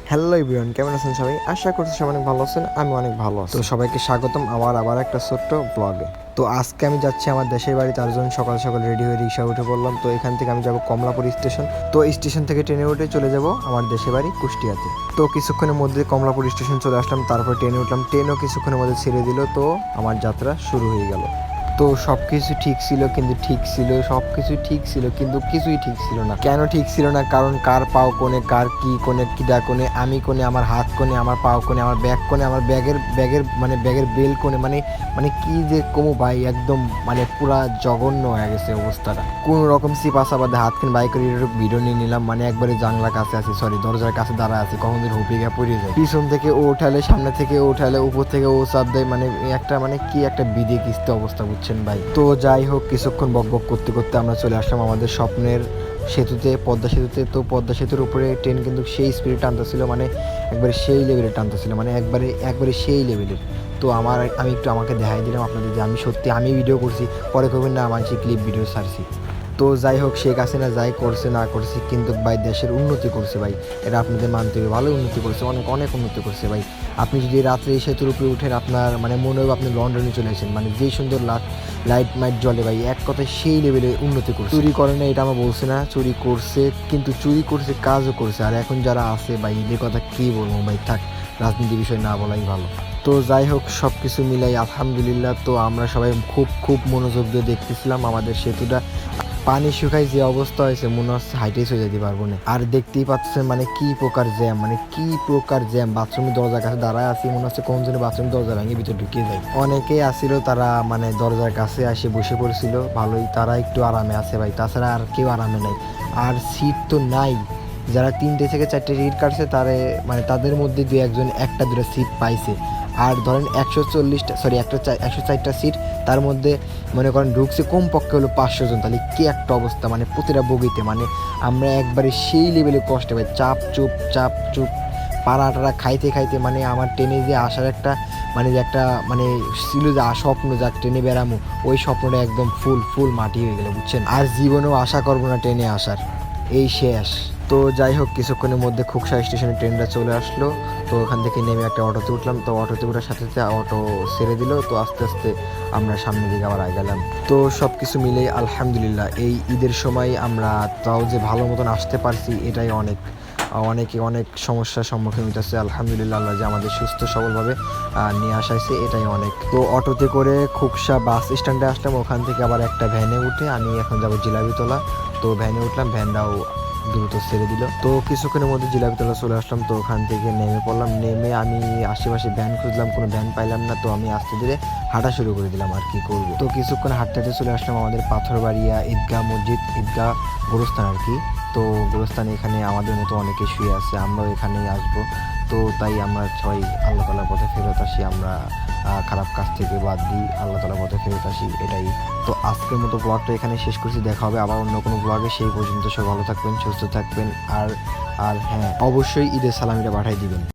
Hello everyone, কেমন আছেন সবাই? আশা করছি সবাই অনেক ভালো আছেন। আমি অনেক ভালো আছি। তো সবাইকে স্বাগতম আবার একটা ছোট্ট ব্লগে। তো আজকে আমি যাচ্ছি আমার দেশের বাড়ি, তার জন্য সকাল সকাল রেডি হয়ে রিক্সা উঠে পড়লাম। তো এখান থেকে আমি যাব কমলাপুর স্টেশন। তো স্টেশন থেকে ট্রেনে উঠে চলে যাব আমার দেশের বাড়ি কুষ্টিয়াতে। তো কিছুক্ষণের মধ্যে কমলাপুর স্টেশন চলে আসলাম, তারপর ট্রেনে উঠলাম। ট্রেনও কিছুক্ষণের মধ্যে ছেড়ে দিল, তো আমার যাত্রা শুরু হয়ে গেল। তো সব কিছু ঠিক ছিল, কিন্তু সব কিছু ঠিক ছিল, কিন্তু কিছুই ঠিক ছিল না। কেন ঠিক ছিল না? কারণ কার পাও কোণে, কার কি কোণে, কিডা কোণে, আমি কোণে, আমার হাত কোণে, আমার পাও কোণে, আমার ব্যাগ কোণে, আমার ব্যাগের বেল কোণে, মানে কি যে কমু ভাই, একদম মানে পুরা জঘন্য হয়ে গেছে অবস্থাটা। কোন রকম সিপাসা বাদে হাতখান বাইক করে ভিডিও নিয়ে নিলাম, মানে একবারে জানলার কাছে আছি, সরি দরজার কাছে দাঁড়া আছি, কখন দিন হুপি গা পড়ে যায়। পিছন থেকে ও উঠালে, সামনে থেকে ও উঠালে, উপর থেকে ও চাপ দেয়, মানে কি একটা বিদে কিস্তি অবস্থা, বুঝছেন ভাই। তো যাই হোক, কিছুক্ষণ বক বক করতে করতে আমরা চলে আসলাম আমাদের স্বপ্নের সেতুতে, পদ্মা সেতুতে। তো পদ্মা সেতুর উপরে ট্রেন কিন্তু সেই স্পিডে টানতেছিল, মানে একবারে সেই লেভেলে টানতেছিল, মানে একবারে সেই লেভেলের। তো আমি একটু আমাকে দেখাই দিলাম আপনাদের যে আমি সত্যি আমি ভিডিও করছি, পরে করবেন না আমার সেই ক্লিপ ভিডিও ছাড়ছি। তো যাই হোক, শেখ হাসিনা যাই করছে না করছে, কিন্তু ভাই দেশের উন্নতি করছে ভাই, এটা আপনাদের মানতে হবে। ভালো উন্নতি করছে, অনেক অনেক উন্নতি করছে ভাই। আপনি যদি রাত্রে এই সেতুর উপরে উঠেন, আপনার মানে মনে হবে আপনি লন্ডনে চলে এসেছেন, মানে যেই সুন্দর লাইট মাইট জ্বলে ভাই, এক কথায় সেই লেভেলে উন্নতি করছে। চুরি করে না এটা আমার বলছে না, চুরি করছে, কিন্তু চুরি করছে, কাজও করছে। আর এখন যারা আছে ভাই, এদের কথা কী বলবো ভাই, থাক, রাজনীতি বিষয় না বলাই ভালো। তো যাই হোক, সব কিছু মিলাই আলহামদুলিল্লাহ। তো আমরা সবাই খুব খুব মনোযোগ দিয়ে দেখতেছিলাম আমাদের সেতুটা। পানি শুকায় যে অবস্থা হয়েছে, মনে হচ্ছে হাইটেই চলে যেতে পারবো না। আর দেখতেই পাচ্ছেন মানে কি প্রকার জ্যাম, বাথরুমের দরজার কাছে দাঁড়ায় আছি, মনে হচ্ছে কোন জন্য বাথরুমের দরজা ভেঙে ভিতরে ঢুকিয়ে যায়। অনেকেই আসছিল, তারা মানে দরজার কাছে এসে বসে পড়ছিল, ভালোই তারা একটু আরামে আছে ভাই, তাছাড়া আর কেউ আরামে নাই। আর সিট তো নাই। যারা 3টে থেকে 4টে টিকিট কাটছে, তাদের মধ্যে দু একজন একটা দুটো সিট পাইছে। আর ধরেন 104টা সিট, তার মধ্যে মনে করেন ঢুকছে কমপক্ষে হলো 500 জন, তাহলে কি একটা অবস্থা, মানে প্রতিটা বগিতে, মানে আমরা একবারে সেই লেভেলে কষ্টে ভাই, চাপ চুপ পাড়াটারা খাইতে খাইতে, মানে আমার ট্রেনে যে আসার একটা মানে ছিল যে স্বপ্ন, যাক ট্রেনে বেড়ামো, ওই স্বপ্নটা একদম ফুল মাটি হয়ে গেল, বুঝছেন। আর জীবনেও আশা করবো না ট্রেনে আসার, এই শেষ। তো যাই হোক, কিছুক্ষণের মধ্যে খুকসা স্টেশনে ট্রেনটা চলে আসলো। তো ওখান থেকে নেমে একটা অটোতে উঠলাম। তো অটোতে ওঠার সাথে সাথে অটো ছেড়ে দিল। তো আস্তে আস্তে আমরা সামনের দিকে আবার গেলাম। তো সব কিছু মিলেই আলহামদুলিল্লাহ, এই ঈদের সময় আমরা তাও যে ভালো মতন আসতে পারছি, এটাই অনেক সমস্যার সম্মুখীন হইতেছে। আলহামদুলিল্লাহ, আল্লাহ যে আমাদের সুস্থ সবলভাবে নিয়ে আসাইছে, এটাই অনেক। তো অটোতে করে খুকসা বাস স্ট্যান্ডে আসলাম, ওখান থেকে আবার একটা ভ্যানে উঠে আমি এখন যাবো জিলাপিতলা। তো ভ্যানে উঠলাম, ভ্যানটাও দ্রুত ছেড়ে দিল। তো কিছুক্ষণের মধ্যে জিলাপিতলা চলে আসলাম। তো ওখান থেকে নেমে পড়লাম, নেমে আমি আশেপাশে ভ্যান খুঁজলাম, কোনো ভ্যান পাইলাম না। তো আমি আস্তে ধীরে হাঁটা শুরু করে দিলাম, আর কি করবো। তো কিছুক্ষণ হাঁটতে হাঁটতে চলে আসলাম আমাদের পাথরবাড়িয়া ঈদগাহ মসজিদ, ঈদগাহ গোরস্থান আর কি। তো গোরস্থানে এখানে আমাদের মতো অনেকে শুয়ে আছে, আমরাও এখানেই আসবো। তো তাই আমরা সবাই আল্লাহ তাআলার পথে ফেরত আসি, আমরা খারাপ কাজ থেকে বাদ দিই, আল্লাহ তাআলার পথে ফেরত আসি, এটাই। তো আজকের মতো ব্লগটা এখানে শেষ করছি, দেখা হবে আবার অন্য কোনো ব্লগে। সেই পর্যন্ত সব ভালো থাকবেন, সুস্থ থাকবেন, আর হ্যাঁ, অবশ্যই ঈদের সালামিটা পাঠাই দিবেন।